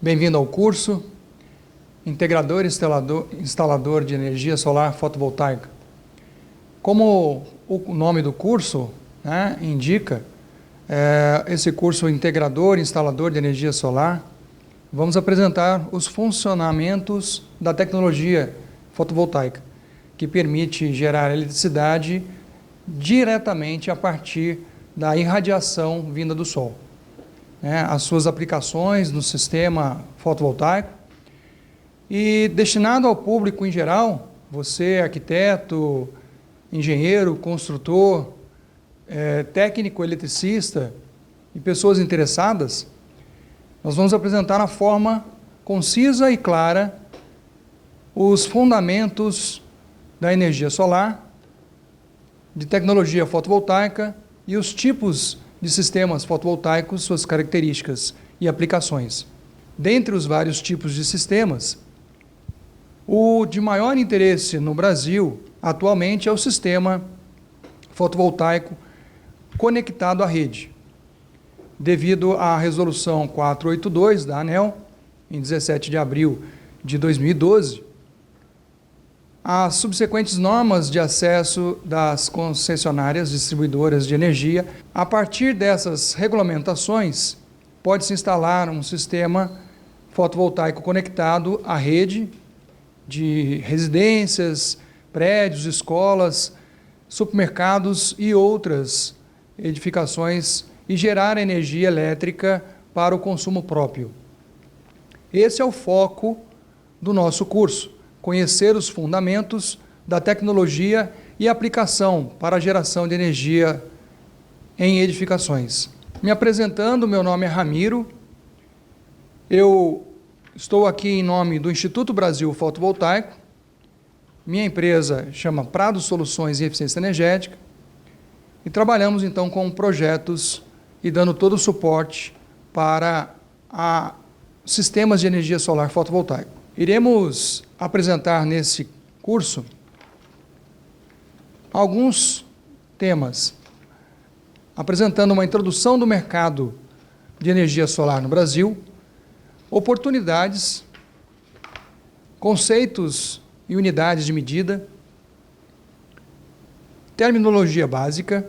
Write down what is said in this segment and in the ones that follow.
Bem-vindo ao curso Integrador e Instalador de Energia Solar Fotovoltaica. Como o nome do curso indica, esse curso Integrador e Instalador de Energia Solar, vamos apresentar os funcionamentos da tecnologia fotovoltaica, que permite gerar eletricidade diretamente a partir da irradiação vinda do Sol. As suas aplicações no sistema fotovoltaico e destinado ao público em geral, você, arquiteto, engenheiro, construtor, técnico, eletricista e pessoas interessadas, nós vamos apresentar na forma concisa e clara os fundamentos da energia solar, de tecnologia fotovoltaica e os tipos de sistemas fotovoltaicos, suas características e aplicações. Dentre os vários tipos de sistemas, o de maior interesse no Brasil atualmente é o sistema fotovoltaico conectado à rede, devido à resolução 482 da ANEEL, em 17 de abril de 2012, as subsequentes normas de acesso das concessionárias distribuidoras de energia. A partir dessas regulamentações, pode-se instalar um sistema fotovoltaico conectado à rede de residências, prédios, escolas, supermercados e outras edificações e gerar energia elétrica para o consumo próprio. Esse é o foco do nosso curso: conhecer os fundamentos da tecnologia e aplicação para a geração de energia em edificações. Me apresentando, meu nome é Ramiro, eu estou aqui em nome do Instituto Brasil Fotovoltaico, minha empresa chama Prado Soluções e Eficiência Energética, e trabalhamos então com projetos e dando todo o suporte para sistemas de energia solar fotovoltaica. Iremos apresentar nesse curso alguns temas, apresentando uma introdução do mercado de energia solar no Brasil, oportunidades, conceitos e unidades de medida, terminologia básica,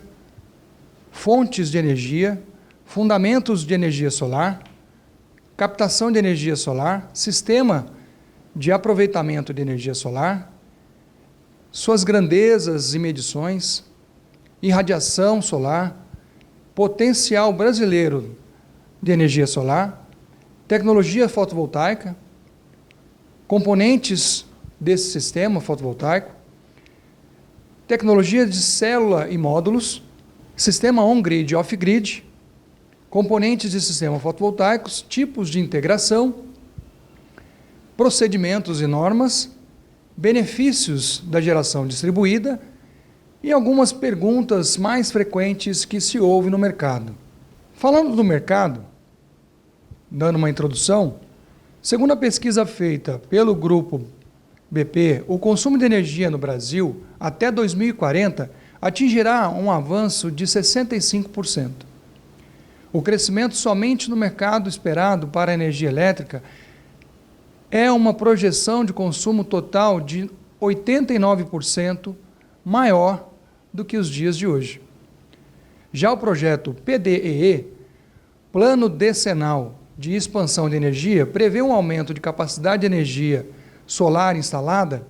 fontes de energia, fundamentos de energia solar, captação de energia solar, sistema de aproveitamento de energia solar, suas grandezas e medições, irradiação solar, potencial brasileiro de energia solar, tecnologia fotovoltaica, componentes desse sistema fotovoltaico, tecnologia de célula e módulos, sistema on-grid e off-grid, componentes de sistema fotovoltaicos, tipos de integração, procedimentos e normas, benefícios da geração distribuída e algumas perguntas mais frequentes que se ouve no mercado. Falando do mercado, dando uma introdução, segundo a pesquisa feita pelo grupo BP, o consumo de energia no Brasil até 2040 atingirá um avanço de 65%. O crescimento somente no mercado esperado para a energia elétrica é uma projeção de consumo total de 89% maior do que os dias de hoje. Já o projeto PDEE, Plano Decenal de Expansão de Energia, prevê um aumento de capacidade de energia solar instalada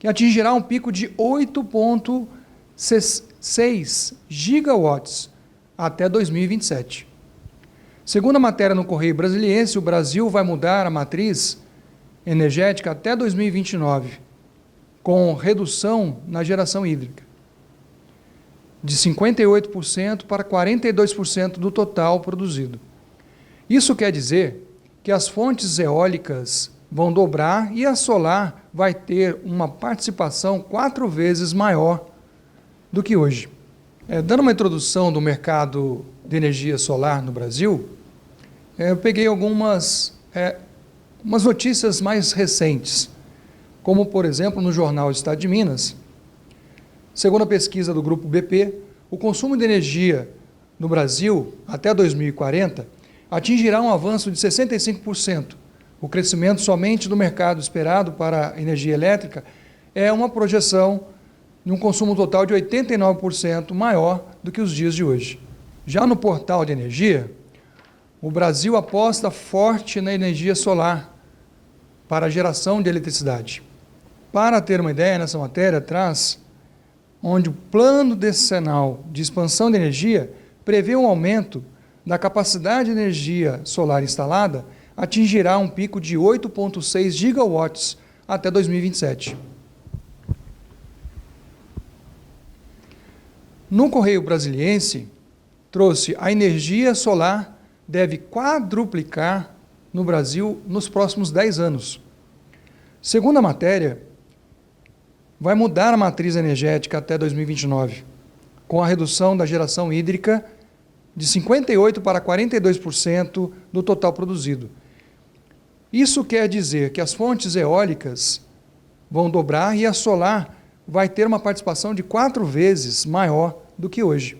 que atingirá um pico de 8,6 gigawatts até 2027. Segundo a matéria no Correio Brasiliense, o Brasil vai mudar a matriz energética até 2029, com redução na geração hídrica, de 58% para 42% do total produzido. Isso quer dizer que as fontes eólicas vão dobrar e a solar vai ter uma participação 4 vezes maior do que hoje. Dando uma introdução do mercado de energia solar no Brasil, eu peguei algumas notícias mais recentes, como, por exemplo, no jornal Estado de Minas. Segundo a pesquisa do Grupo BP, o consumo de energia no Brasil, até 2040, atingirá um avanço de 65%. O crescimento somente do mercado esperado para a energia elétrica é uma projeção de um consumo total de 89% maior do que os dias de hoje. Já no portal de energia, o Brasil aposta forte na energia solar para a geração de eletricidade. Para ter uma ideia, nessa matéria traz onde o plano decenal de expansão de energia prevê um aumento da capacidade de energia solar instalada, atingirá um pico de 8,6 gigawatts até 2027. No Correio Brasiliense, trouxe a energia solar deve quadruplicar no Brasil nos próximos 10 anos. Segundo a matéria, vai mudar a matriz energética até 2029, com a redução da geração hídrica de 58% para 42% do total produzido. Isso quer dizer que as fontes eólicas vão dobrar e a solar vai ter uma participação de 4 vezes maior do que hoje.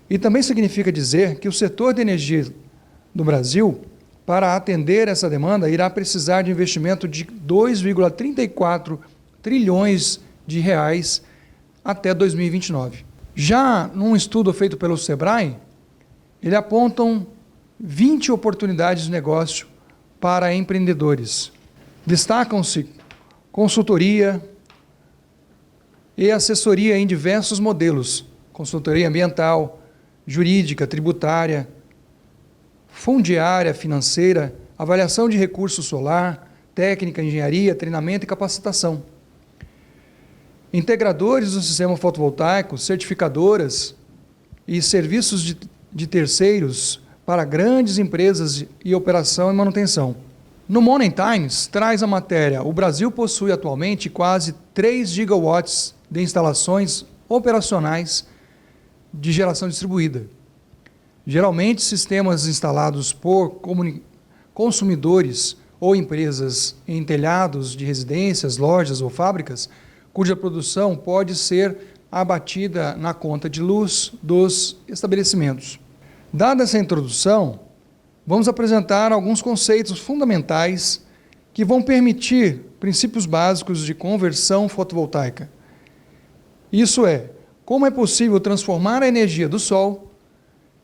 E também significa dizer que o setor de energia do Brasil, para atender essa demanda, irá precisar de investimento de 2,34 trilhões de reais até 2029. Já num estudo feito pelo Sebrae, eles apontam 20 oportunidades de negócio para empreendedores. Destacam-se consultoria e assessoria em diversos modelos, consultoria ambiental, jurídica, tributária, fundiária, financeira, avaliação de recurso solar, técnica, engenharia, treinamento e capacitação. Integradores do sistema fotovoltaico, certificadoras e serviços de terceiros para grandes empresas e operação e manutenção. No Money Times, traz a matéria: o Brasil possui atualmente quase 3 gigawatts de instalações operacionais de geração distribuída. Geralmente, sistemas instalados por consumidores ou empresas em telhados de residências, lojas ou fábricas, cuja produção pode ser abatida na conta de luz dos estabelecimentos. Dada essa introdução, vamos apresentar alguns conceitos fundamentais que vão permitir princípios básicos de conversão fotovoltaica. Isso é, como é possível transformar a energia do sol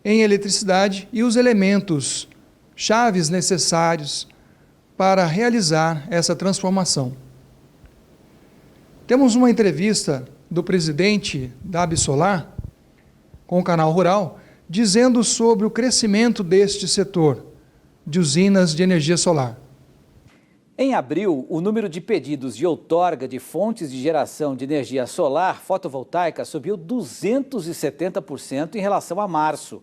em eletricidade e os elementos chaves necessários para realizar essa transformação. Temos uma entrevista do presidente da Absolar com o Canal Rural, dizendo sobre o crescimento deste setor de usinas de energia solar. Em abril, o número de pedidos de outorga de fontes de geração de energia solar fotovoltaica subiu 270% em relação a março.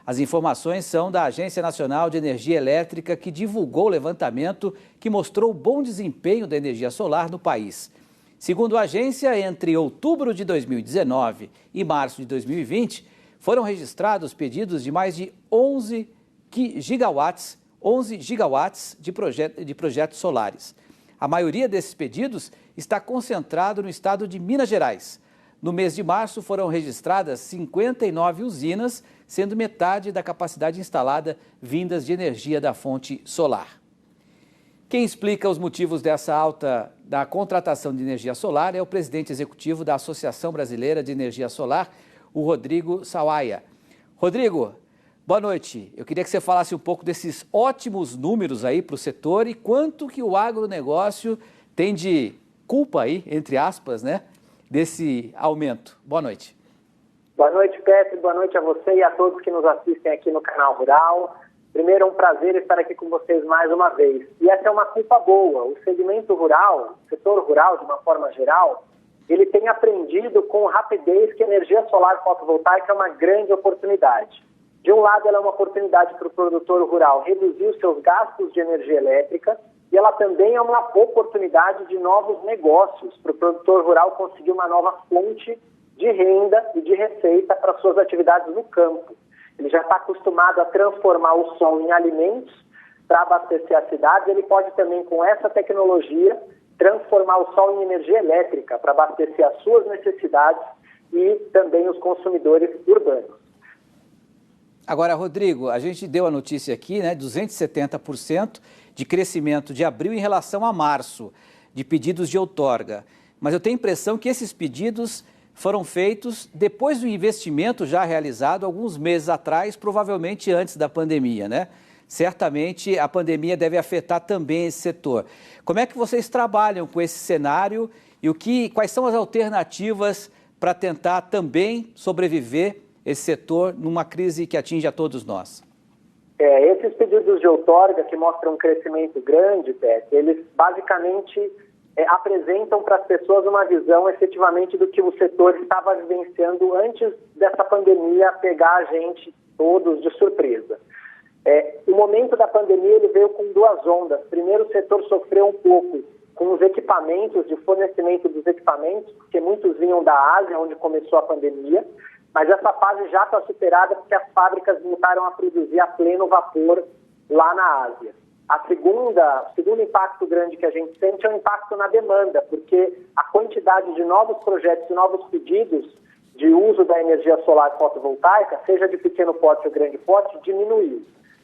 As informações são da Agência Nacional de Energia Elétrica, que divulgou o levantamento que mostrou o bom desempenho da energia solar no país. Segundo a agência, entre outubro de 2019 e março de 2020, foram registrados pedidos de mais de 11 gigawatts de projetos solares. A maioria desses pedidos está concentrado no estado de Minas Gerais. No mês de março foram registradas 59 usinas, sendo metade da capacidade instalada vindas de energia da fonte solar. Quem explica os motivos dessa alta da contratação de energia solar é o presidente executivo da Associação Brasileira de Energia Solar, o Rodrigo Sawaia. Rodrigo, boa noite. Eu queria que você falasse um pouco desses ótimos números aí para o setor e quanto que o agronegócio tem de culpa aí, entre aspas, né, desse aumento. Boa noite. Boa noite, Petro. Boa noite a você e a todos que nos assistem aqui no Canal Rural. Primeiro, é um prazer estar aqui com vocês mais uma vez. E essa é uma culpa boa. O segmento rural, o setor rural, de uma forma geral, ele tem aprendido com rapidez que a energia solar fotovoltaica é uma grande oportunidade. De um lado, ela é uma oportunidade para o produtor rural reduzir os seus gastos de energia elétrica, e ela também é uma oportunidade de novos negócios para o produtor rural conseguir uma nova fonte de renda e de receita para suas atividades no campo. Ele já está acostumado a transformar o sol em alimentos para abastecer a cidade. Ele pode também, com essa tecnologia, transformar o sol em energia elétrica para abastecer as suas necessidades e também os consumidores urbanos. Agora, Rodrigo, a gente deu a notícia aqui, né, 270% de crescimento de abril em relação a março, de pedidos de outorga. Mas eu tenho a impressão que esses pedidos foram feitos depois do investimento já realizado alguns meses atrás, provavelmente antes da pandemia, né? Certamente a pandemia deve afetar também esse setor. Como é que vocês trabalham com esse cenário e quais são as alternativas para tentar também sobreviver esse setor numa crise que atinge a todos nós? Esses pedidos de outorga que mostram um crescimento grande, Pet, eles basicamente apresentam para as pessoas uma visão efetivamente do que o setor estava vivenciando antes dessa pandemia pegar a gente todos de surpresa. O momento da pandemia ele veio com duas ondas. Primeiro, o setor sofreu um pouco com os equipamentos, de fornecimento dos equipamentos, porque muitos vinham da Ásia, onde começou a pandemia, mas essa fase já está superada porque as fábricas voltaram a produzir a pleno vapor lá na Ásia. O segundo impacto grande que a gente sente é o impacto na demanda, porque a quantidade de novos projetos e novos pedidos de uso da energia solar fotovoltaica, seja de pequeno porte ou grande porte, diminuiu.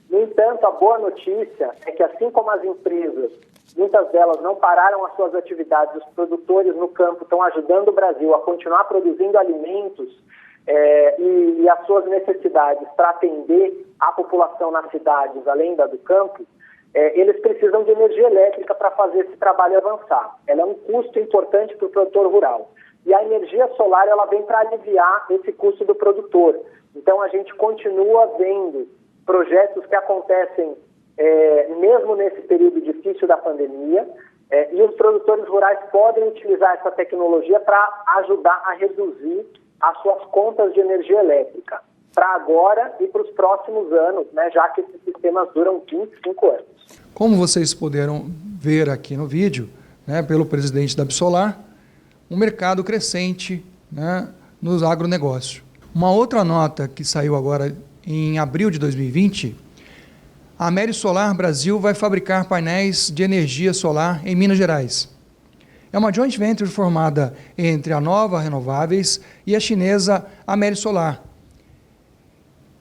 No entanto, a boa notícia é que assim como as empresas, muitas delas não pararam as suas atividades, os produtores no campo estão ajudando o Brasil a continuar produzindo alimentos e as suas necessidades para atender a população nas cidades, além da do campo, eles precisam de energia elétrica para fazer esse trabalho avançar. Ela é um custo importante para o produtor rural. E a energia solar ela vem para aliviar esse custo do produtor. Então, a gente continua vendo projetos que acontecem mesmo nesse período difícil da pandemia, e os produtores rurais podem utilizar essa tecnologia para ajudar a reduzir as suas contas de energia elétrica, para agora e para os próximos anos, né, já que esses sistemas duram 25 anos. Como vocês puderam ver aqui no vídeo, né, pelo presidente da Absolar, um mercado crescente, né, nos agronegócios. Uma outra nota que saiu agora em abril de 2020, a Amerisolar Brasil vai fabricar painéis de energia solar em Minas Gerais. É uma joint venture formada entre a Nova Renováveis e a chinesa Amerisolar,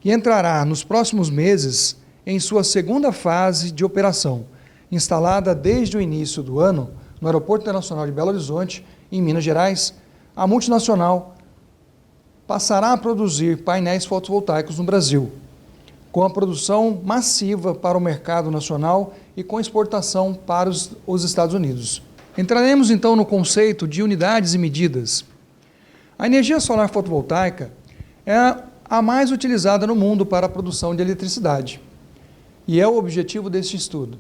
que entrará nos próximos meses em sua segunda fase de operação, instalada desde o início do ano no Aeroporto Internacional de Belo Horizonte, em Minas Gerais. A multinacional passará a produzir painéis fotovoltaicos no Brasil, com a produção massiva para o mercado nacional e com exportação para os Estados Unidos. Entraremos então no conceito de unidades e medidas. A energia solar fotovoltaica é a mais utilizada no mundo para a produção de eletricidade e é o objetivo deste estudo.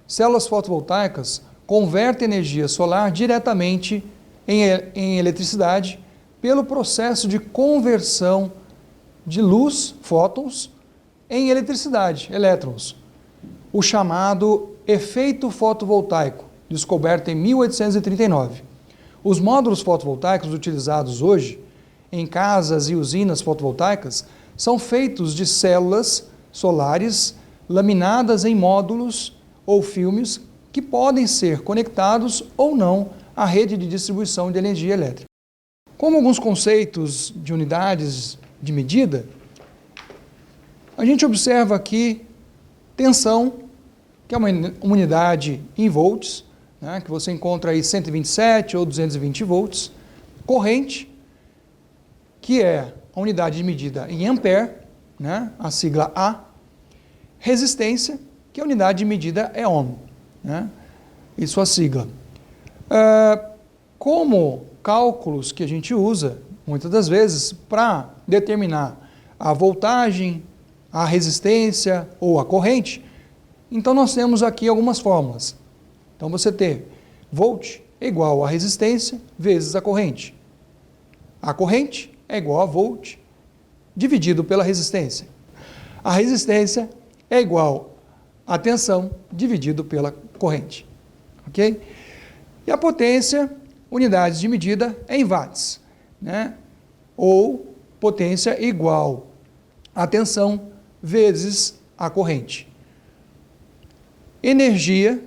Células fotovoltaicas convertem energia solar diretamente em eletricidade pelo processo de conversão de luz, fótons, em eletricidade, elétrons, o chamado efeito fotovoltaico, descoberto em 1839. Os módulos fotovoltaicos utilizados hoje em casas e usinas fotovoltaicas são feitos de células solares laminadas em módulos ou filmes que podem ser conectados ou não à rede de distribuição de energia elétrica. Como alguns conceitos de unidades de medida, a gente observa aqui tensão, que é uma unidade em volts, né, que você encontra aí 127 ou 220 volts, corrente, que é a unidade de medida em ampere, né, a sigla A, resistência, que a unidade de medida é ohm, né, e sua sigla. Como cálculos que a gente usa, muitas das vezes, para determinar a voltagem, a resistência ou a corrente, então nós temos aqui algumas fórmulas. Então você tem volt é igual a resistência vezes a corrente. A corrente é igual a volt dividido pela resistência. A resistência é igual a tensão dividido pela corrente. Ok? E a potência, unidades de medida em watts, né? Ou potência igual a tensão vezes a corrente. Energia,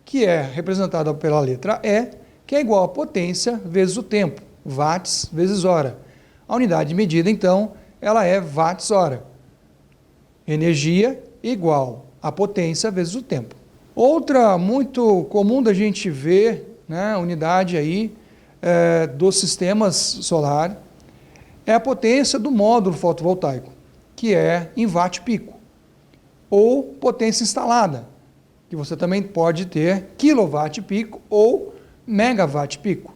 que é representada pela letra E, que é igual a potência vezes o tempo, watts vezes hora. A unidade de medida, então, ela é watts hora. Energia igual a potência vezes o tempo. Outra muito comum da gente ver, né, unidade aí dos sistemas solar, é a potência do módulo fotovoltaico, que é em watt-pico, ou potência instalada, que você também pode ter quilowatt-pico ou megawatt-pico,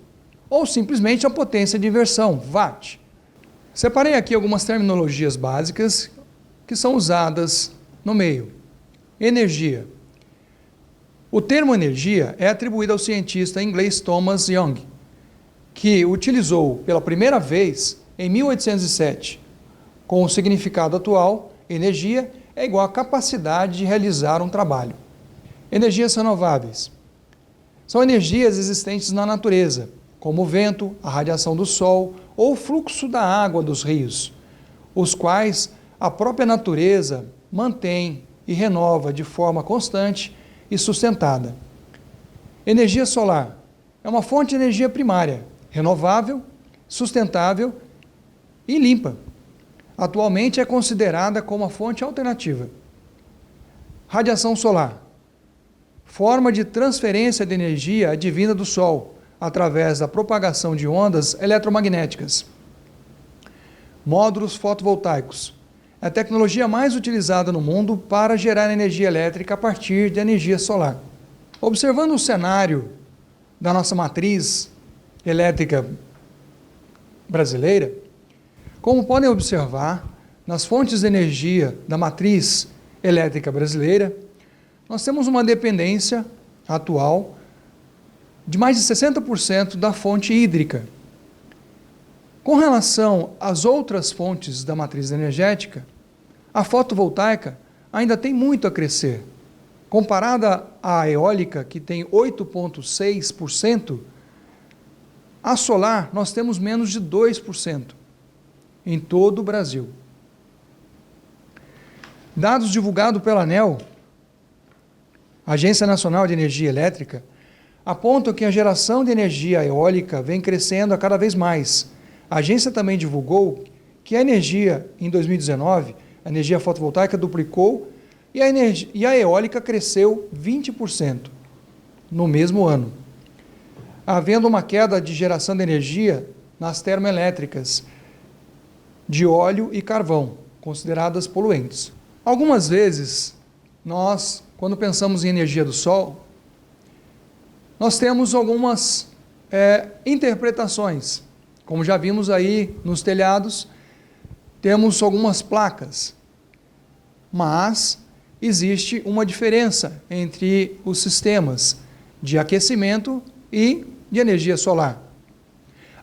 ou simplesmente a potência de inversão, watt. Separei aqui algumas terminologias básicas que são usadas no meio. Energia. O termo energia é atribuído ao cientista inglês Thomas Young, que utilizou pela primeira vez em 1807. Com o significado atual, energia é igual à capacidade de realizar um trabalho. Energias renováveis. São energias existentes na natureza, como o vento, a radiação do sol ou o fluxo da água dos rios, os quais a própria natureza mantém e renova de forma constante e sustentada. Energia solar é uma fonte de energia primária, renovável, sustentável e limpa. Atualmente é considerada como uma fonte alternativa. Radiação solar, forma de transferência de energia advinda do Sol, através da propagação de ondas eletromagnéticas. Módulos fotovoltaicos, é a tecnologia mais utilizada no mundo para gerar energia elétrica a partir de energia solar. Observando o cenário da nossa matriz elétrica brasileira, como podem observar, nas fontes de energia da matriz elétrica brasileira, nós temos uma dependência atual de mais de 60% da fonte hídrica. Com relação às outras fontes da matriz energética, a fotovoltaica ainda tem muito a crescer. Comparada à eólica, que tem 8,6%, a solar nós temos menos de 2% em todo o Brasil. Dados divulgados pela ANEEL, Agência Nacional de Energia Elétrica, apontam que a geração de energia eólica vem crescendo a cada vez mais. A agência também divulgou que a energia, em 2019, a energia fotovoltaica duplicou e a eólica cresceu 20% no mesmo ano, havendo uma queda de geração de energia nas termoelétricas de óleo e carvão, consideradas poluentes. Algumas vezes, nós, quando pensamos em energia do sol, nós temos algumas interpretações. Como já vimos aí nos telhados, temos algumas placas, mas existe uma diferença entre os sistemas de aquecimento e de energia solar.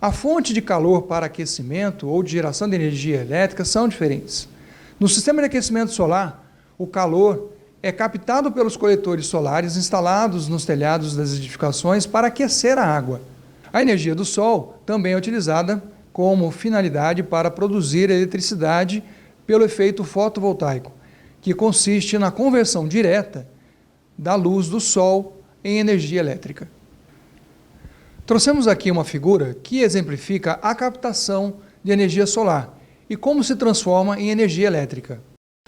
A fonte de calor para aquecimento ou de geração de energia elétrica são diferentes. No sistema de aquecimento solar, o calor é captado pelos coletores solares instalados nos telhados das edificações para aquecer a água. A energia do sol também é utilizada como finalidade para produzir eletricidade pelo efeito fotovoltaico, que consiste na conversão direta da luz do sol em energia elétrica. Trouxemos aqui uma figura que exemplifica a captação de energia solar e como se transforma em energia elétrica.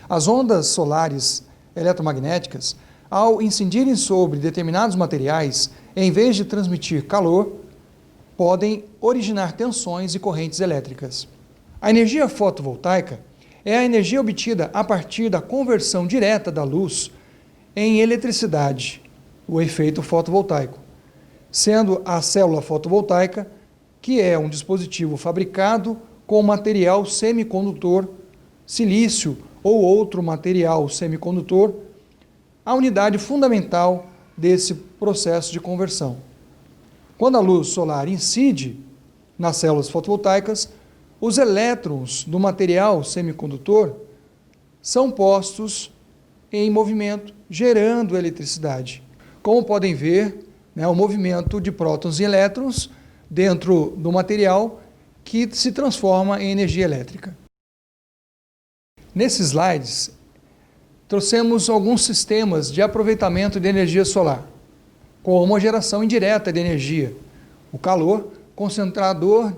As ondas solares eletromagnéticas, ao incidirem sobre determinados materiais, em vez de transmitir calor, podem originar tensões e correntes elétricas. A energia fotovoltaica é a energia obtida a partir da conversão direta da luz em eletricidade, o efeito fotovoltaico, sendo a célula fotovoltaica, que é um dispositivo fabricado com material semicondutor, silício ou outro material semicondutor, a unidade fundamental desse processo de conversão. Quando a luz solar incide nas células fotovoltaicas, os elétrons do material semicondutor são postos em movimento, gerando eletricidade. Como podem ver, o movimento de prótons e elétrons dentro do material que se transforma em energia elétrica. Nesses slides, trouxemos alguns sistemas de aproveitamento de energia solar, como a geração indireta de energia, o calor, concentrador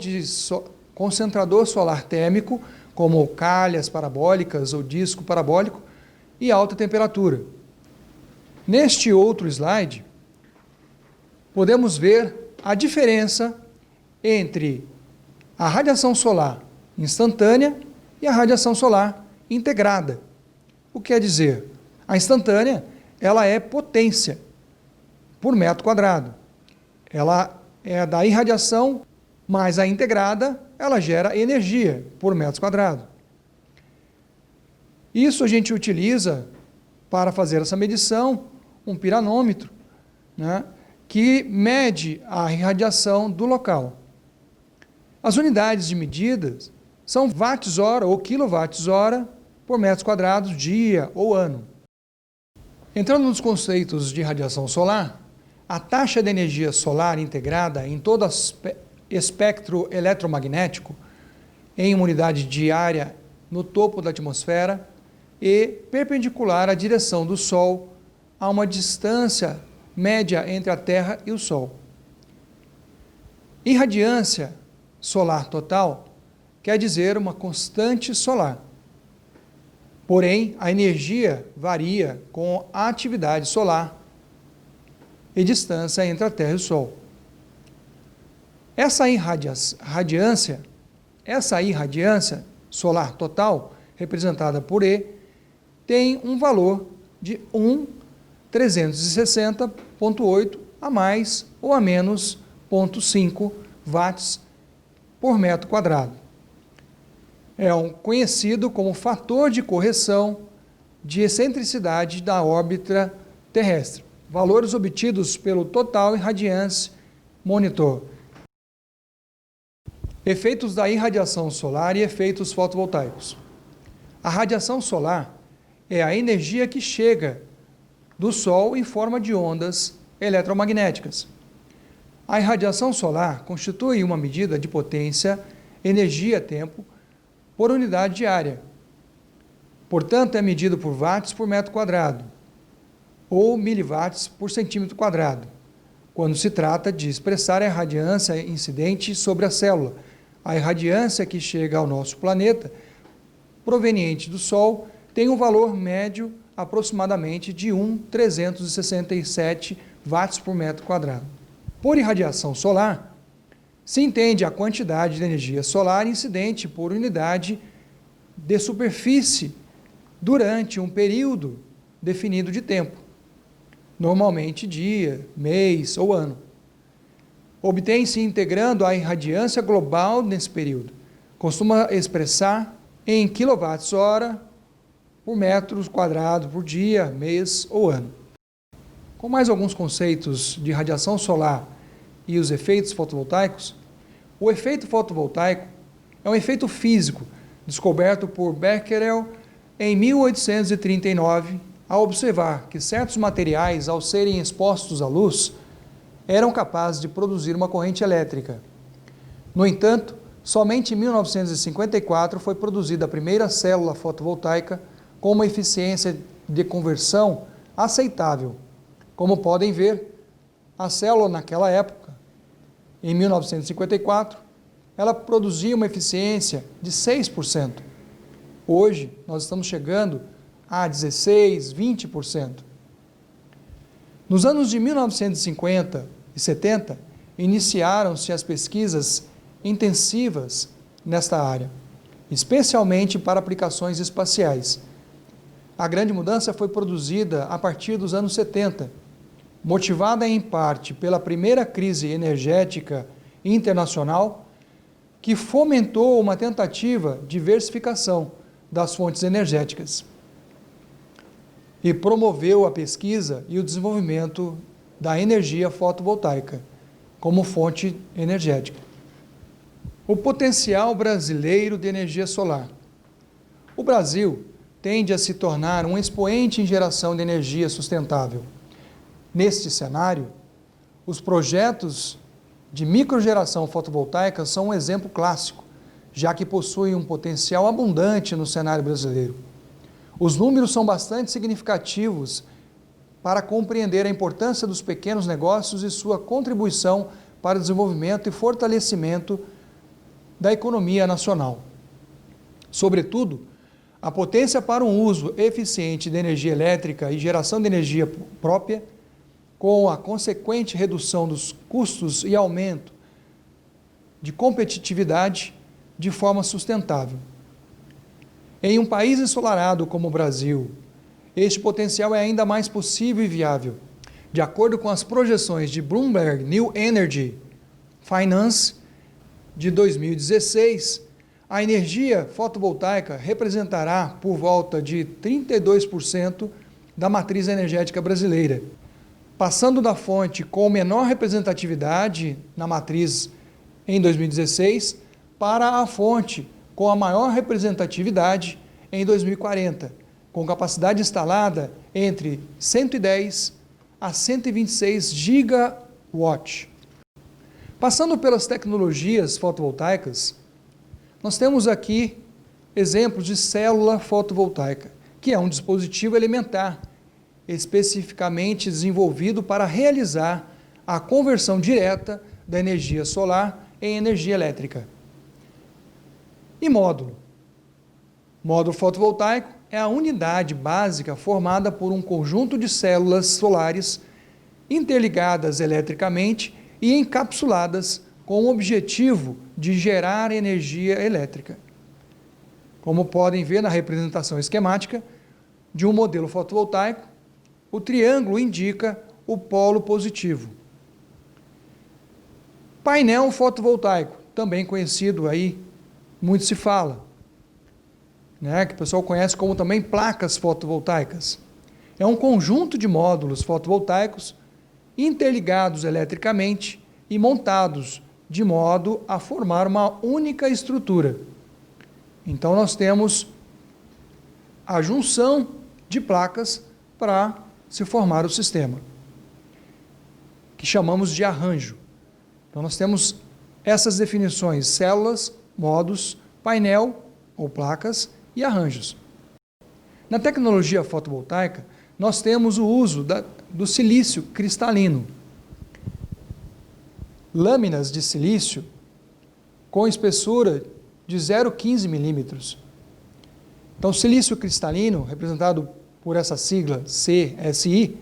solar térmico, como calhas parabólicas ou disco parabólico, e alta temperatura. Neste outro slide, podemos ver a diferença entre a radiação solar instantânea e a radiação solar integrada. O que quer dizer? A instantânea, ela é potência por metro quadrado. Ela é da irradiação, mas a integrada, ela gera energia por metro quadrado. Isso a gente utiliza para fazer essa medição, um piranômetro, né, que mede a irradiação do local. As unidades de medidas são watts-hora ou quilowatts-hora por metros quadrados, dia ou ano. Entrando nos conceitos de radiação solar, a taxa de energia solar integrada em todo espectro eletromagnético, em uma unidade diária no topo da atmosfera e perpendicular à direção do Sol, a uma distância média entre a Terra e o Sol. Irradiância solar total quer dizer uma constante solar. Porém, a energia varia com a atividade solar e distância entre a Terra e o Sol. Essa irradiância solar total, representada por E, tem um valor de 1.360,8 a mais ou a menos 0,5 watts por metro quadrado. É conhecido como fator de correção de excentricidade da órbita terrestre. Valores obtidos pelo Total Irradiance Monitor. Efeitos da irradiação solar e efeitos fotovoltaicos. A radiação solar é a energia que chega do Sol em forma de ondas eletromagnéticas. A irradiação solar constitui uma medida de potência, energia-tempo, por unidade diária. Portanto, é medido por watts por metro quadrado, ou miliwatts por centímetro quadrado, quando se trata de expressar a irradiância incidente sobre a célula. A irradiância que chega ao nosso planeta, proveniente do Sol, tem um valor médio aproximadamente de 1.367 watts por metro quadrado. Por irradiação solar, se entende a quantidade de energia solar incidente por unidade de superfície durante um período definido de tempo, normalmente dia, mês ou ano. Obtém-se integrando a irradiância global nesse período. Costuma expressar em quilowatts-hora por metros quadrados por dia, mês ou ano. Com mais alguns conceitos de radiação solar e os efeitos fotovoltaicos, o efeito fotovoltaico é um efeito físico descoberto por Becquerel em 1839, ao observar que certos materiais, ao serem expostos à luz, eram capazes de produzir uma corrente elétrica. No entanto, somente em 1954 foi produzida a primeira célula fotovoltaica com uma eficiência de conversão aceitável. Como podem ver, a célula naquela época, em 1954, ela produzia uma eficiência de 6%. Hoje, nós estamos chegando a 16%, 20%. Nos anos de 1950 e 70, iniciaram-se as pesquisas intensivas nesta área, especialmente para aplicações espaciais. A grande mudança foi produzida a partir dos anos 70, motivada em parte pela primeira crise energética internacional, que fomentou uma tentativa de diversificação das fontes energéticas e promoveu a pesquisa e o desenvolvimento da energia fotovoltaica como fonte energética. O potencial brasileiro de energia solar. O Brasil tende a se tornar um expoente em geração de energia sustentável. Neste cenário, os projetos de microgeração fotovoltaica são um exemplo clássico, já que possuem um potencial abundante no cenário brasileiro. Os números são bastante significativos para compreender a importância dos pequenos negócios e sua contribuição para o desenvolvimento e fortalecimento da economia nacional. Sobretudo, a potência para um uso eficiente de energia elétrica e geração de energia própria, com a consequente redução dos custos e aumento de competitividade de forma sustentável. Em um país ensolarado como o Brasil, este potencial é ainda mais possível e viável. De acordo com as projeções de Bloomberg New Energy Finance de 2016, a energia fotovoltaica representará por volta de 32% da matriz energética brasileira, passando da fonte com menor representatividade na matriz em 2016 para a fonte com a maior representatividade em 2040, com capacidade instalada entre 110 a 126 gigawatt. Passando pelas tecnologias fotovoltaicas, nós temos aqui exemplos de célula fotovoltaica, que é um dispositivo elementar especificamente desenvolvido para realizar a conversão direta da energia solar em energia elétrica. E módulo. Módulo fotovoltaico é a unidade básica formada por um conjunto de células solares interligadas eletricamente e encapsuladas com o objetivo de gerar energia elétrica. Como podem ver na representação esquemática de um modelo fotovoltaico, o triângulo indica o polo positivo. Painel fotovoltaico, também conhecido aí, muito se fala, né, que o pessoal conhece como também placas fotovoltaicas. É um conjunto de módulos fotovoltaicos interligados eletricamente e montados de modo a formar uma única estrutura. Então nós temos a junção de placas para se formar o sistema, que chamamos de arranjo. Então nós temos essas definições: células, modos, painel ou placas e arranjos. Na tecnologia fotovoltaica, nós temos o uso do silício cristalino. Lâminas de silício com espessura de 0,15 milímetros. Então, silício cristalino, representado por essa sigla CSI,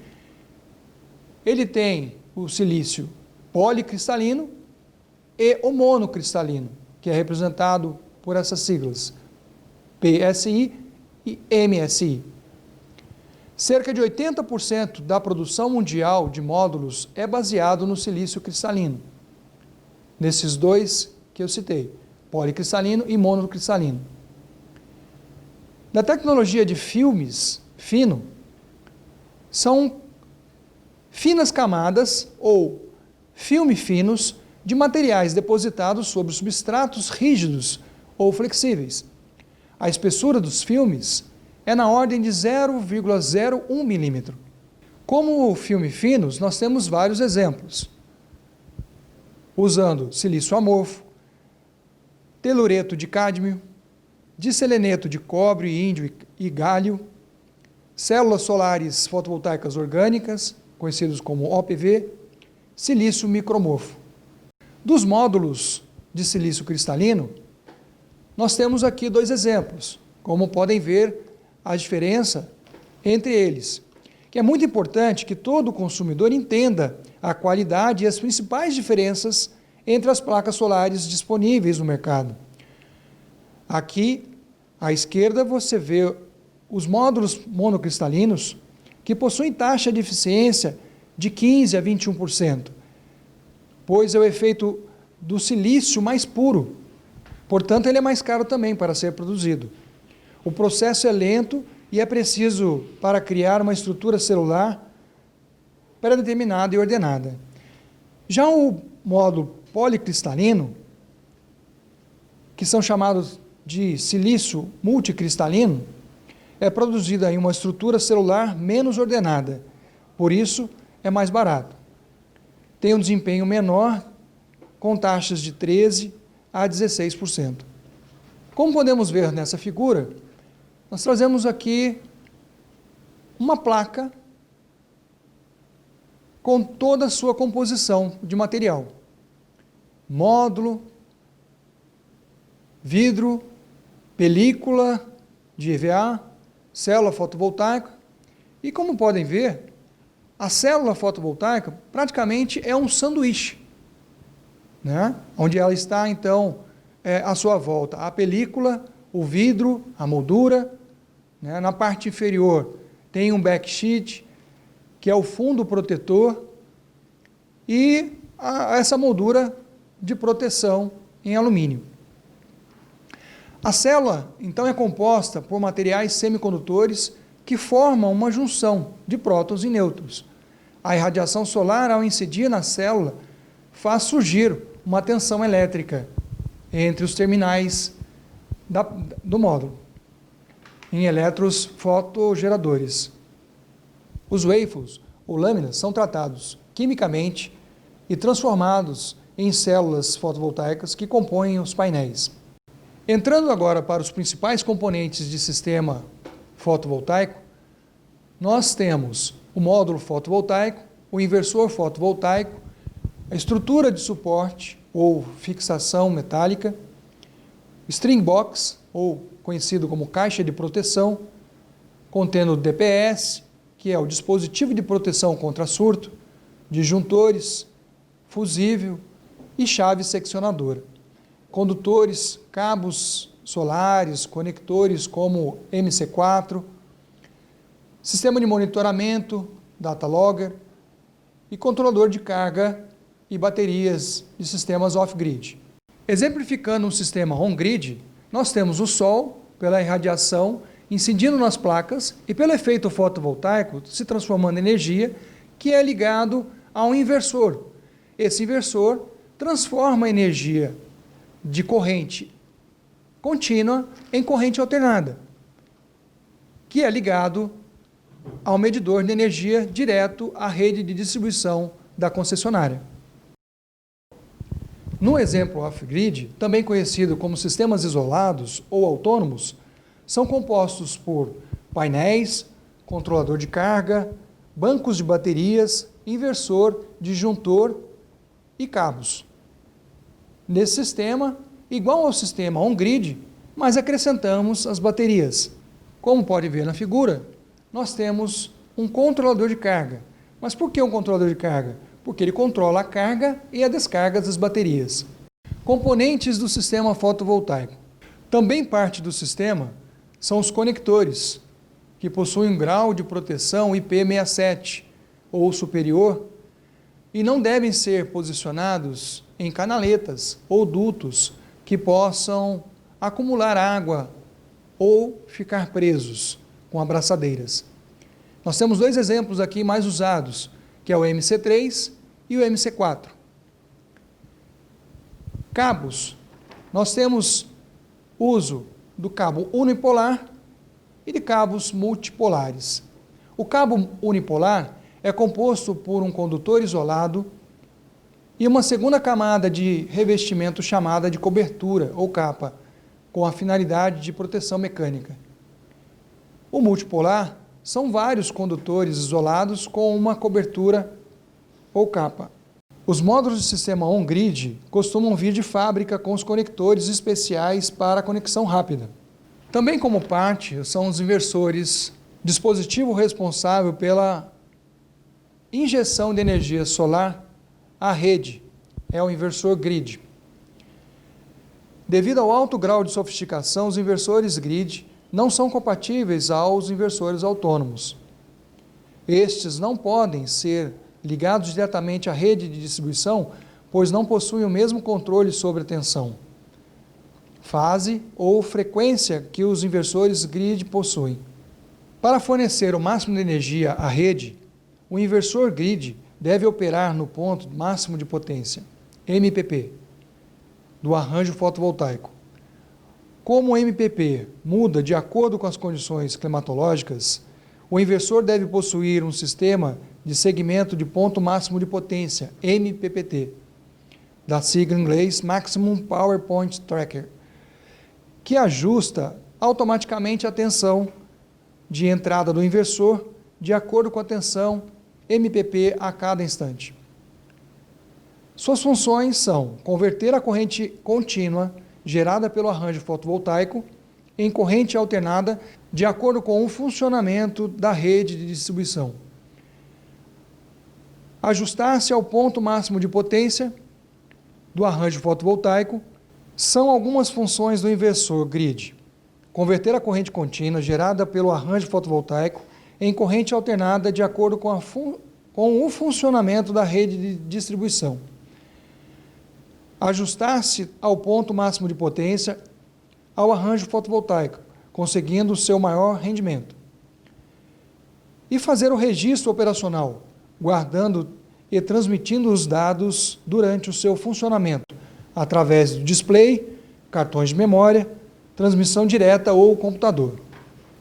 ele tem o silício policristalino e o monocristalino, que é representado por essas siglas PSI e MSI. Cerca de 80% da produção mundial de módulos é baseado no silício cristalino, nesses dois que eu citei, policristalino e monocristalino. Na tecnologia de filmes fino, são finas camadas ou filme finos de materiais depositados sobre substratos rígidos ou flexíveis. A espessura dos filmes é na ordem de 0,01 milímetro. Como filme finos, nós temos vários exemplos, usando silício amorfo, telureto de cádmio, diseleneto de cobre, índio e galho, células solares fotovoltaicas orgânicas, conhecidos como OPV, silício micromorfo. Dos módulos de silício cristalino, nós temos aqui dois exemplos, como podem ver a diferença entre eles, que é muito importante que todo consumidor entenda a qualidade e as principais diferenças entre as placas solares disponíveis no mercado. Aqui, à esquerda, você vê os módulos monocristalinos que possuem taxa de eficiência de 15% a 21%, pois é o efeito do silício mais puro, portanto ele é mais caro também para ser produzido. O processo é lento e é preciso para criar uma estrutura celular pré-determinada e ordenada. Já o módulo policristalino, que são chamados de silício multicristalino, é produzida em uma estrutura celular menos ordenada, por isso é mais barato. Tem um desempenho menor, com taxas de 13% a 16%. Como podemos ver nessa figura, nós trazemos aqui uma placa com toda a sua composição de material. Módulo, vidro, película de EVA, célula fotovoltaica, e como podem ver, a célula fotovoltaica praticamente é um sanduíche, né? Onde ela está, então, à sua volta, a película, o vidro, a moldura, né? Na parte inferior tem um backsheet, que é o fundo protetor, e essa moldura de proteção em alumínio. A célula, então, é composta por materiais semicondutores que formam uma junção de prótons e nêutrons. A irradiação solar, ao incidir na célula, faz surgir uma tensão elétrica entre os terminais do módulo, em elétrons fotogeradores. Os waffles, ou lâminas, são tratados quimicamente e transformados em células fotovoltaicas que compõem os painéis. Entrando agora para os principais componentes de sistema fotovoltaico, nós temos o módulo fotovoltaico, o inversor fotovoltaico, a estrutura de suporte ou fixação metálica, string box, ou conhecido como caixa de proteção, contendo o DPS, que é o dispositivo de proteção contra surto, disjuntores, fusível e chave seccionadora. Condutores, cabos solares, conectores como MC4, sistema de monitoramento, data logger e controlador de carga e baterias de sistemas off-grid. Exemplificando um sistema on-grid, nós temos o Sol, pela irradiação, incidindo nas placas e pelo efeito fotovoltaico se transformando em energia, que é ligado a um inversor. Esse inversor transforma a energia de corrente contínua em corrente alternada, que é ligado ao medidor de energia direto à rede de distribuição da concessionária. No exemplo off-grid, também conhecido como sistemas isolados ou autônomos, são compostos por painéis, controlador de carga, bancos de baterias, inversor, disjuntor e cabos. Nesse sistema, igual ao sistema on-grid, mas acrescentamos as baterias. Como pode ver na figura, nós temos um controlador de carga. Mas por que um controlador de carga? Porque ele controla a carga e a descarga das baterias. Componentes do sistema fotovoltaico. Também parte do sistema são os conectores, que possuem um grau de proteção IP67 ou superior e não devem ser posicionados em canaletas ou dutos que possam acumular água ou ficar presos com abraçadeiras. Nós temos dois exemplos aqui mais usados, que é o MC3 e o MC4. Cabos. Nós temos uso do cabo unipolar e de cabos multipolares. O cabo unipolar é composto por um condutor isolado e uma segunda camada de revestimento chamada de cobertura ou capa, com a finalidade de proteção mecânica. O multipolar são vários condutores isolados com uma cobertura ou capa. Os módulos de sistema on-grid costumam vir de fábrica com os conectores especiais para conexão rápida. Também como parte são os inversores, dispositivo responsável pela injeção de energia solar à rede, é o inversor grid. Devido ao alto grau de sofisticação, os inversores grid não são compatíveis aos inversores autônomos. Estes não podem ser ligados diretamente à rede de distribuição, pois não possuem o mesmo controle sobre a tensão, fase ou frequência que os inversores grid possuem. Para fornecer o máximo de energia à rede, o inversor grid deve operar no ponto máximo de potência, MPP, do arranjo fotovoltaico. Como o MPP muda de acordo com as condições climatológicas, o inversor deve possuir um sistema de segmento de ponto máximo de potência, MPPT, da sigla em inglês Maximum Power Point Tracker, que ajusta automaticamente a tensão de entrada do inversor de acordo com a tensão MPP a cada instante. Suas funções são converter a corrente contínua gerada pelo arranjo fotovoltaico em corrente alternada de acordo com o funcionamento da rede de distribuição. Ajustar-se ao ponto máximo de potência do arranjo fotovoltaico são algumas funções do inversor grid. Converter a corrente contínua gerada pelo arranjo fotovoltaico em corrente alternada de acordo com o funcionamento da rede de distribuição. Ajustar-se ao ponto máximo de potência ao arranjo fotovoltaico, conseguindo o seu maior rendimento. E fazer o registro operacional, guardando e transmitindo os dados durante o seu funcionamento, através do display, cartões de memória, transmissão direta ou computador.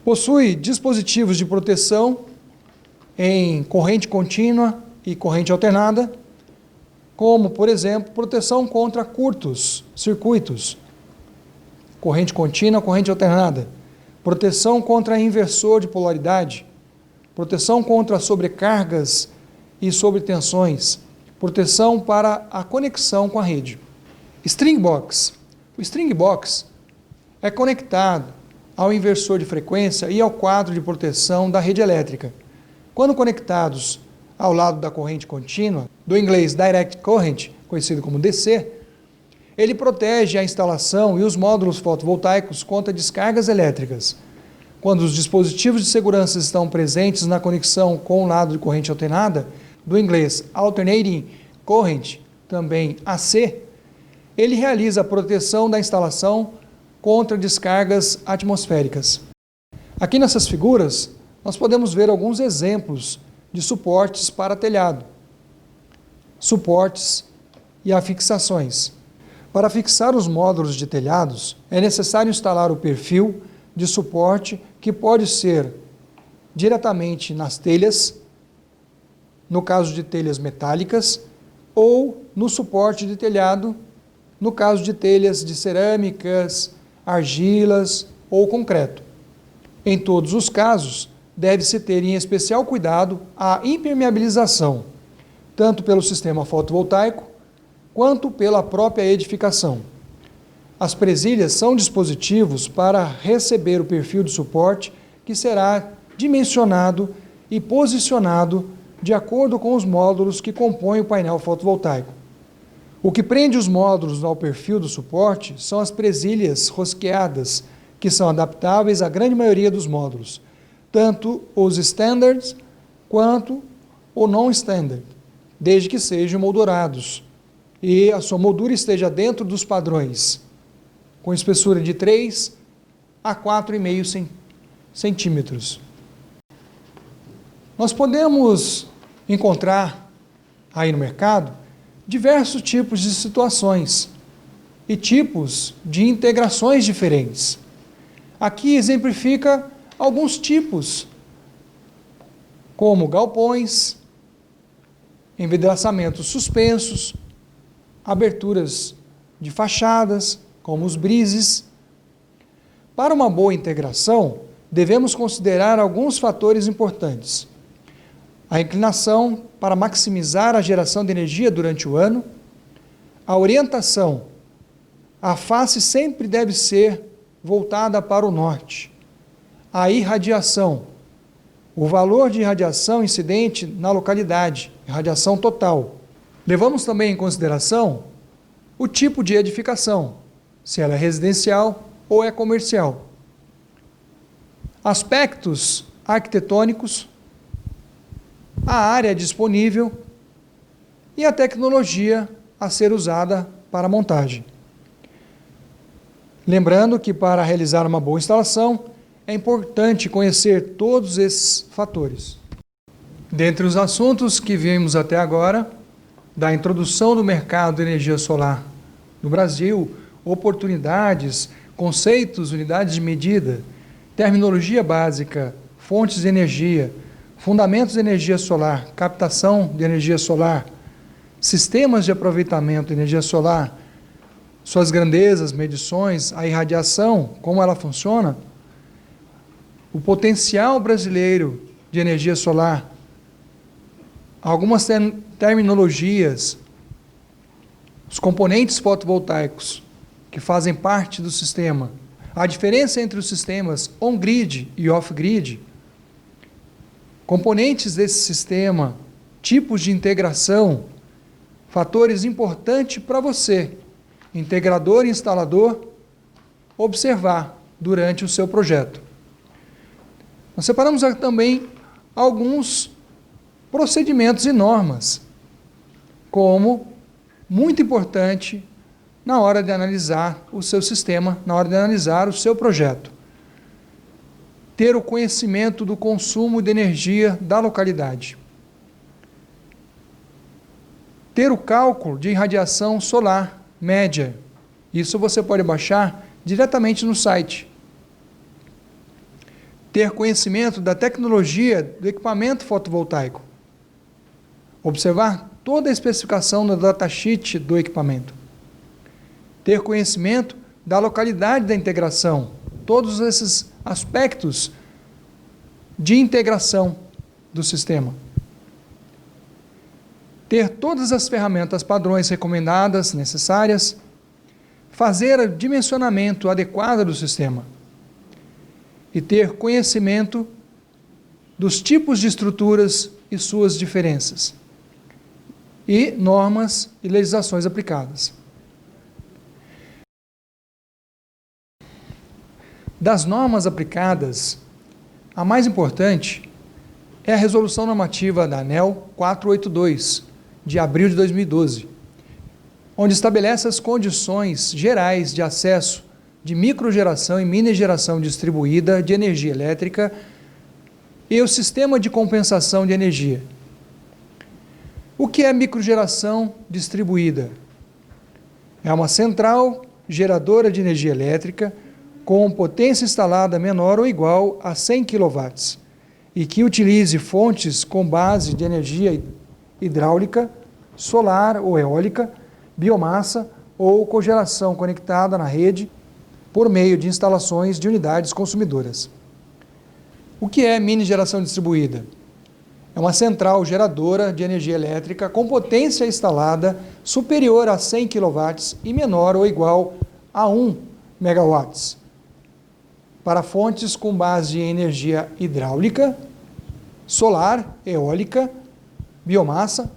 Possui dispositivos de proteção em corrente contínua e corrente alternada, como, por exemplo, proteção contra curtos circuitos, corrente contínua, corrente alternada, proteção contra inversor de polaridade, proteção contra sobrecargas e sobretensões, proteção para a conexão com a rede. String Box. O String Box é conectado ao inversor de frequência e ao quadro de proteção da rede elétrica. Quando conectados ao lado da corrente contínua, do inglês Direct Current, conhecido como DC, ele protege a instalação e os módulos fotovoltaicos contra descargas elétricas. Quando os dispositivos de segurança estão presentes na conexão com o lado de corrente alternada, do inglês Alternating Current, também AC, ele realiza a proteção da instalação contra descargas atmosféricas. Aqui nessas figuras, nós podemos ver alguns exemplos de suportes para telhado, suportes e afixações. Para fixar os módulos de telhados, é necessário instalar o perfil de suporte que pode ser diretamente nas telhas, no caso de telhas metálicas, ou no suporte de telhado, no caso de telhas de cerâmicas, argilas ou concreto. Em todos os casos, deve-se ter em especial cuidado a impermeabilização, tanto pelo sistema fotovoltaico quanto pela própria edificação. As presilhas são dispositivos para receber o perfil de suporte que será dimensionado e posicionado de acordo com os módulos que compõem o painel fotovoltaico. O que prende os módulos ao perfil do suporte são as presilhas rosqueadas, que são adaptáveis à grande maioria dos módulos, tanto os standards quanto o non-standard, desde que sejam moldurados e a sua moldura esteja dentro dos padrões, com espessura de 3 a 4,5 centímetros. Nós podemos encontrar aí no mercado diversos tipos de situações e tipos de integrações diferentes. Aqui exemplifica alguns tipos, como galpões, envidraçamentos suspensos, aberturas de fachadas, como os brises. Para uma boa integração, devemos considerar alguns fatores importantes. A inclinação para maximizar a geração de energia durante o ano, a orientação, a face sempre deve ser voltada para o norte, a irradiação, o valor de irradiação incidente na localidade, irradiação total. Levamos também em consideração o tipo de edificação, se ela é residencial ou é comercial. Aspectos arquitetônicos, a área disponível e a tecnologia a ser usada para a montagem. Lembrando que para realizar uma boa instalação, é importante conhecer todos esses fatores. Dentre os assuntos que vimos até agora, da introdução do mercado de energia solar no Brasil, oportunidades, conceitos, unidades de medida, terminologia básica, fontes de energia, fundamentos de energia solar, captação de energia solar, sistemas de aproveitamento de energia solar, suas grandezas, medições, a irradiação, como ela funciona, o potencial brasileiro de energia solar, algumas terminologias, os componentes fotovoltaicos que fazem parte do sistema, A diferença entre os sistemas on-grid e off-grid, componentes desse sistema, tipos de integração, fatores importantes para você, integrador e instalador, observar durante o seu projeto. Nós separamos também alguns procedimentos e normas, como muito importante na hora de analisar o seu sistema, na hora de analisar o seu projeto. Ter o conhecimento do consumo de energia da localidade. Ter o cálculo de irradiação solar média. Isso você pode baixar diretamente no site. Ter conhecimento da tecnologia do equipamento fotovoltaico. Observar toda a especificação no datasheet do equipamento. Ter conhecimento da localidade da integração. Todos esses aspectos de integração do sistema. Ter todas as ferramentas padrões recomendadas, necessárias. Fazer o dimensionamento adequado do sistema. E ter conhecimento dos tipos de estruturas e suas diferenças. E normas e legislações aplicadas. Das normas aplicadas, a mais importante é a Resolução Normativa da ANEEL 482, de abril de 2012, onde estabelece as condições gerais de acesso de microgeração e mini geração distribuída de energia elétrica e o sistema de compensação de energia. O que é microgeração distribuída? É uma central geradora de energia elétrica com potência instalada menor ou igual a 100 kW e que utilize fontes com base de energia hidráulica, solar ou eólica, biomassa ou cogeração conectada na rede por meio de instalações de unidades consumidoras. O que é mini geração distribuída? É uma central geradora de energia elétrica com potência instalada superior a 100 kW e menor ou igual a 1 MW, para fontes com base em energia hidráulica, solar, eólica, biomassa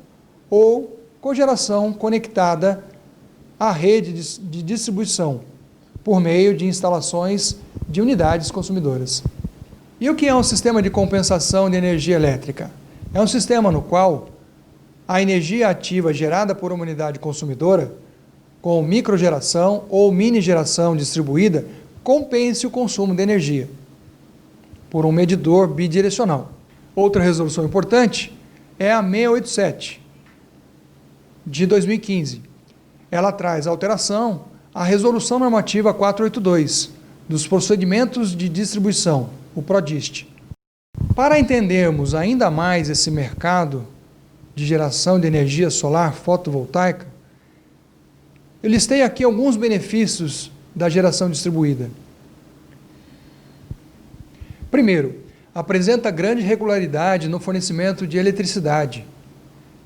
ou cogeração conectada à rede de distribuição por meio de instalações de unidades consumidoras. E o que é um sistema de compensação de energia elétrica? É um sistema no qual a energia ativa gerada por uma unidade consumidora, com microgeração ou mini geração distribuída, compense o consumo de energia por um medidor bidirecional. Outra resolução importante é a 687, de 2015. Ela traz alteração à Resolução Normativa 482, dos procedimentos de distribuição, o PRODIST. Para entendermos ainda mais esse mercado de geração de energia solar fotovoltaica, eu listei aqui alguns benefícios da geração distribuída. Primeiro, apresenta grande regularidade no fornecimento de eletricidade.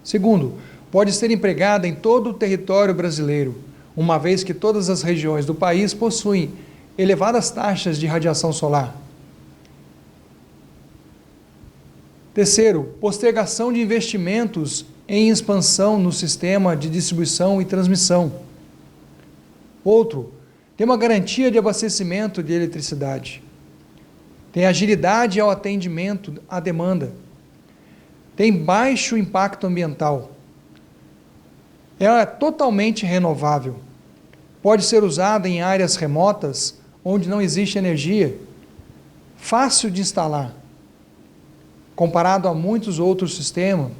Segundo, pode ser empregada em todo o território brasileiro, uma vez que todas as regiões do país possuem elevadas taxas de radiação solar. Terceiro, postergação de investimentos em expansão no sistema de distribuição e transmissão. Outro, tem uma garantia de abastecimento de eletricidade. Tem agilidade ao atendimento à demanda. Tem baixo impacto ambiental. Ela é totalmente renovável. Pode ser usada em áreas remotas onde não existe energia. Fácil de instalar, comparado a muitos outros sistemas,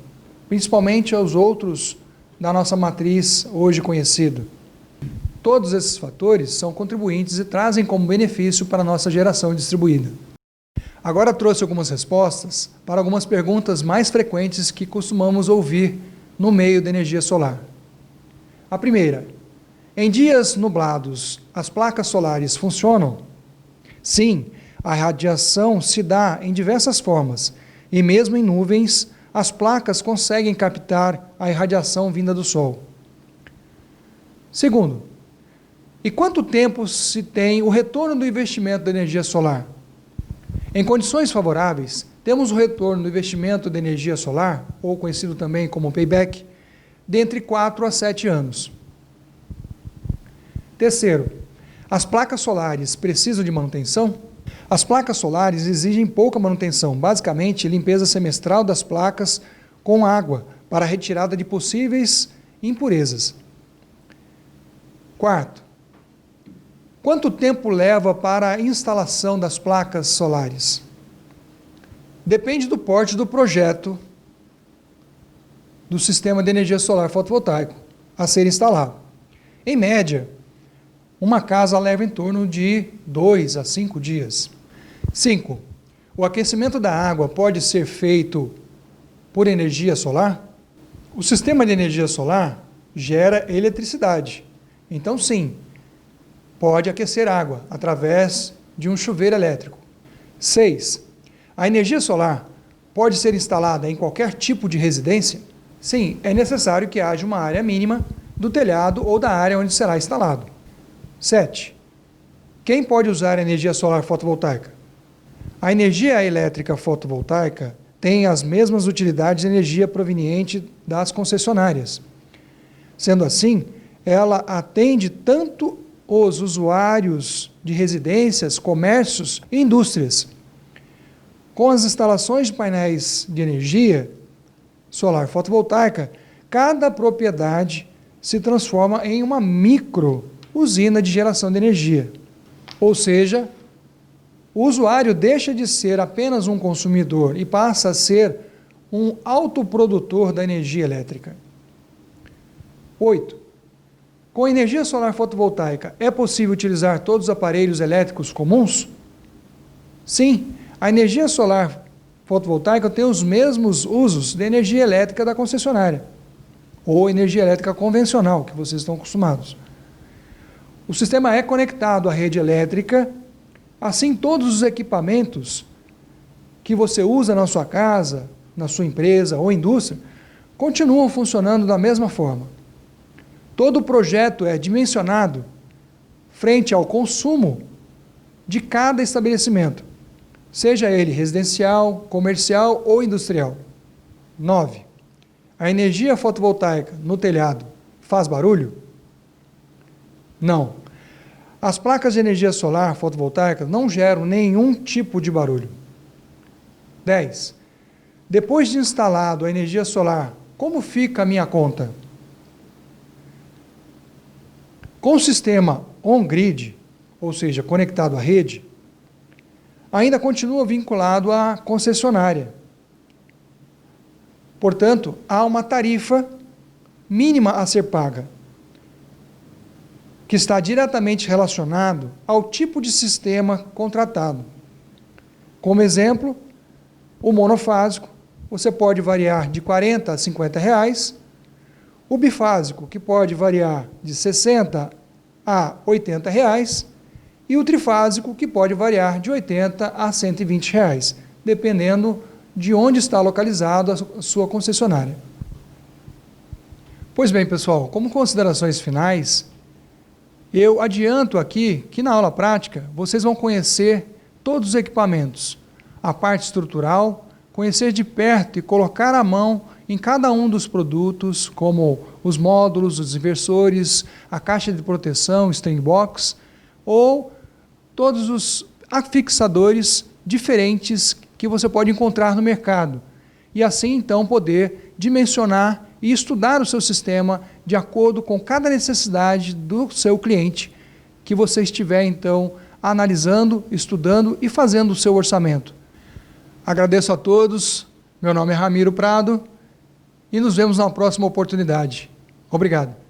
principalmente aos outros da nossa matriz hoje conhecido. Todos esses fatores são contribuintes e trazem como benefício para a nossa geração distribuída. Agora trouxe algumas respostas para algumas perguntas mais frequentes que costumamos ouvir no meio da energia solar. A primeira: em dias nublados, as placas solares funcionam? Sim, a radiação se dá em diversas formas, e mesmo em nuvens, as placas conseguem captar a irradiação vinda do Sol. Segundo, E quanto tempo se tem o retorno do investimento da energia solar? Em condições favoráveis, temos o retorno do investimento da energia solar, ou conhecido também como payback, de entre 4 a 7 anos. Terceiro, as placas solares precisam de manutenção? As placas solares exigem pouca manutenção, basicamente limpeza semestral das placas com água para a retirada de possíveis impurezas. Quarto, quanto tempo leva para a instalação das placas solares? Depende do porte do projeto do sistema de energia solar fotovoltaico a ser instalado. Em média, uma casa leva em torno de 2 a 5 dias. 5. O aquecimento da água pode ser feito por energia solar? O sistema de energia solar gera eletricidade. Então, sim, pode aquecer água através de um chuveiro elétrico. 6. A energia solar pode ser instalada em qualquer tipo de residência? Sim, é necessário que haja uma área mínima do telhado ou da área onde será instalado. 7. Quem pode usar a energia solar fotovoltaica? A energia elétrica fotovoltaica tem as mesmas utilidades de energia proveniente das concessionárias. Sendo assim, ela atende tanto os usuários de residências, comércios e indústrias. Com as instalações de painéis de energia solar fotovoltaica, cada propriedade se transforma em uma micro-usina de geração de energia. Ou seja, o usuário deixa de ser apenas um consumidor e passa a ser um autoprodutor da energia elétrica. 8. Com energia solar fotovoltaica, é possível utilizar todos os aparelhos elétricos comuns? Sim, a energia solar fotovoltaica tem os mesmos usos de energia elétrica da concessionária, ou energia elétrica convencional, que vocês estão acostumados. O sistema é conectado à rede elétrica, assim todos os equipamentos que você usa na sua casa, na sua empresa ou indústria, continuam funcionando da mesma forma. Todo o projeto é dimensionado frente ao consumo de cada estabelecimento, seja ele residencial, comercial ou industrial. 9. A energia fotovoltaica no telhado faz barulho? Não. As placas de energia solar fotovoltaica não geram nenhum tipo de barulho. 10. Depois de instalado a energia solar, como fica a minha conta? Com o sistema on-grid, ou seja, conectado à rede, ainda continua vinculado à concessionária. Portanto, há uma tarifa mínima a ser paga, que está diretamente relacionado ao tipo de sistema contratado. Como exemplo, o monofásico, você pode variar de R$ 40 a R$ 50, o bifásico, que pode variar de R$ 60 a R$ 80, e o trifásico, que pode variar de R$ 80 a R$ 120, dependendo de onde está localizado a sua concessionária. Pois bem, pessoal, como considerações finais, eu adianto aqui que na aula prática vocês vão conhecer todos os equipamentos, a parte estrutural, conhecer de perto e colocar a mão em cada um dos produtos, como os módulos, os inversores, a caixa de proteção, string box, ou todos os afixadores diferentes que você pode encontrar no mercado. E assim, então, poder dimensionar e estudar o seu sistema de acordo com cada necessidade do seu cliente, que você estiver, então, analisando, estudando e fazendo o seu orçamento. Agradeço a todos, meu nome é Ramiro Prado, e nos vemos na próxima oportunidade. Obrigado.